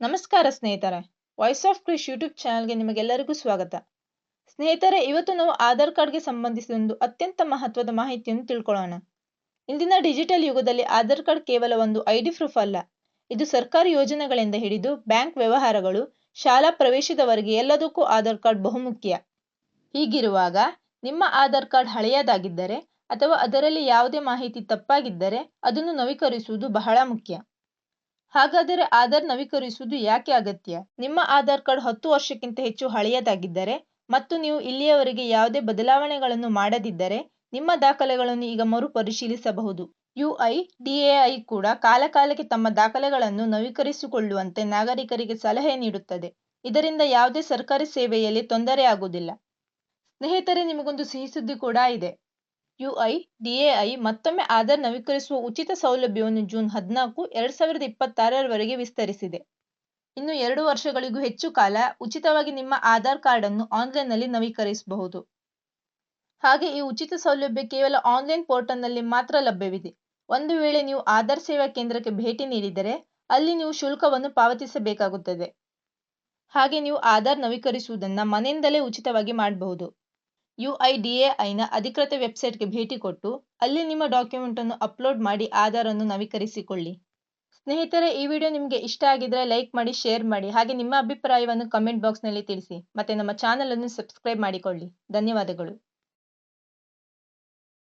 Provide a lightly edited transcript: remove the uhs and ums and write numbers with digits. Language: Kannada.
ನಮಸ್ಕಾರ ಸ್ನೇಹಿತರೆ, ವಾಯ್ಸ್ ಆಫ್ ಕ್ರಿಶ್ ಯೂಟ್ಯೂಬ್ ಚಾನಲ್ಗೆ ನಿಮಗೆಲ್ಲರಿಗೂ ಸ್ವಾಗತ. ಸ್ನೇಹಿತರೆ, ಇವತ್ತು ನಾವು ಆಧಾರ್ ಕಾರ್ಡ್ಗೆ ಸಂಬಂಧಿಸಿದ ಒಂದು ಅತ್ಯಂತ ಮಹತ್ವದ ಮಾಹಿತಿಯನ್ನು ತಿಳ್ಕೊಳ್ಳೋಣ. ಇಂದಿನ ಡಿಜಿಟಲ್ ಯುಗದಲ್ಲಿ ಆಧಾರ್ ಕಾರ್ಡ್ ಕೇವಲ ಒಂದು ಐಡಿ ಪ್ರೂಫ್ ಅಲ್ಲ. ಇದು ಸರ್ಕಾರಿ ಯೋಜನೆಗಳಿಂದ ಹಿಡಿದು ಬ್ಯಾಂಕ್ ವ್ಯವಹಾರಗಳು, ಶಾಲಾ ಪ್ರವೇಶದವರೆಗೆ ಎಲ್ಲದಕ್ಕೂ ಆಧಾರ್ ಕಾರ್ಡ್ ಬಹುಮುಖ್ಯ. ಹೀಗಿರುವಾಗ ನಿಮ್ಮ ಆಧಾರ್ ಕಾರ್ಡ್ ಹಳೆಯದಾಗಿದ್ದರೆ ಅಥವಾ ಅದರಲ್ಲಿ ಯಾವುದೇ ಮಾಹಿತಿ ತಪ್ಪಾಗಿದ್ದರೆ ಅದನ್ನು ನವೀಕರಿಸುವುದು ಬಹಳ ಮುಖ್ಯ. ಹಾಗಾದರೆ ಆಧಾರ್ ನವೀಕರಿಸುವುದು ಯಾಕೆ ಅಗತ್ಯ? ನಿಮ್ಮ ಆಧಾರ್ ಕಾರ್ಡ್ 10 ವರ್ಷಕ್ಕಿಂತ ಹೆಚ್ಚು ಹಳೆಯದಾಗಿದ್ದರೆ ಮತ್ತು ನೀವು ಇಲ್ಲಿಯವರೆಗೆ ಯಾವುದೇ ಬದಲಾವಣೆಗಳನ್ನು ಮಾಡದಿದ್ದರೆ ನಿಮ್ಮ ದಾಖಲೆಗಳನ್ನು ಈಗ ಮರುಪರಿಶೀಲಿಸಬಹುದು. UIDAI ಕೂಡ ಕಾಲಕಾಲಕ್ಕೆ ತಮ್ಮ ದಾಖಲೆಗಳನ್ನು ನವೀಕರಿಸಿಕೊಳ್ಳುವಂತೆ ನಾಗರಿಕರಿಗೆ ಸಲಹೆ ನೀಡುತ್ತದೆ. ಇದರಿಂದ ಯಾವುದೇ ಸರ್ಕಾರಿ ಸೇವೆಯಲ್ಲಿ ತೊಂದರೆ ಆಗುವುದಿಲ್ಲ. ಸ್ನೇಹಿತರೆ, ನಿಮಗೊಂದು ಸಿಹಿ ಸುದ್ದಿ ಕೂಡ ಇದೆ. UIDAI ಮತ್ತೊಮ್ಮೆ ಆಧಾರ್ ನವೀಕರಿಸುವ ಉಚಿತ ಸೌಲಭ್ಯವನ್ನು ಜೂನ್ 14, 2026ರವರೆಗೆ ವಿಸ್ತರಿಸಿದೆ. ಇನ್ನು 2 ವರ್ಷಗಳಿಗೂ ಹೆಚ್ಚು ಕಾಲ ಉಚಿತವಾಗಿ ನಿಮ್ಮ ಆಧಾರ್ ಕಾರ್ಡ್ ಅನ್ನು ಆನ್ಲೈನ್ನಲ್ಲಿ ನವೀಕರಿಸಬಹುದು. ಹಾಗೆ ಈ ಉಚಿತ ಸೌಲಭ್ಯ ಕೇವಲ ಆನ್ಲೈನ್ ಪೋರ್ಟಲ್ನಲ್ಲಿ ಮಾತ್ರ ಲಭ್ಯವಿದೆ. ಒಂದು ವೇಳೆ ನೀವು ಆಧಾರ್ ಸೇವಾ ಕೇಂದ್ರಕ್ಕೆ ಭೇಟಿ ನೀಡಿದರೆ ಅಲ್ಲಿ ನೀವು ಶುಲ್ಕವನ್ನು ಪಾವತಿಸಬೇಕಾಗುತ್ತದೆ. ಹಾಗೆ ನೀವು ಆಧಾರ್ ನವೀಕರಿಸುವುದನ್ನು ಮನೆಯಿಂದಲೇ ಉಚಿತವಾಗಿ ಮಾಡಬಹುದು. UIDAIನ ಅಧಿಕೃತ ವೆಬ್ಸೈಟ್ಗೆ ಭೇಟಿ ಕೊಟ್ಟು ಅಲ್ಲಿ ನಿಮ್ಮ ಡಾಕ್ಯುಮೆಂಟ್ ಅನ್ನು ಅಪ್ಲೋಡ್ ಮಾಡಿ ಆಧಾರ್ ಅನ್ನು ನವೀಕರಿಸಿಕೊಳ್ಳಿ. ಸ್ನೇಹಿತರೆ, ಈ ವಿಡಿಯೋ ನಿಮಗೆ ಇಷ್ಟ ಆಗಿದ್ರೆ ಲೈಕ್ ಮಾಡಿ, ಶೇರ್ ಮಾಡಿ, ಹಾಗೆ ನಿಮ್ಮ ಅಭಿಪ್ರಾಯವನ್ನು ಕಮೆಂಟ್ ಬಾಕ್ಸ್ನಲ್ಲಿ ತಿಳಿಸಿ. ಮತ್ತೆ ನಮ್ಮ ಚಾನಲ್ ಅನ್ನು ಸಬ್ಸ್ಕ್ರೈಬ್ ಮಾಡಿಕೊಳ್ಳಿ. ಧನ್ಯವಾದಗಳು.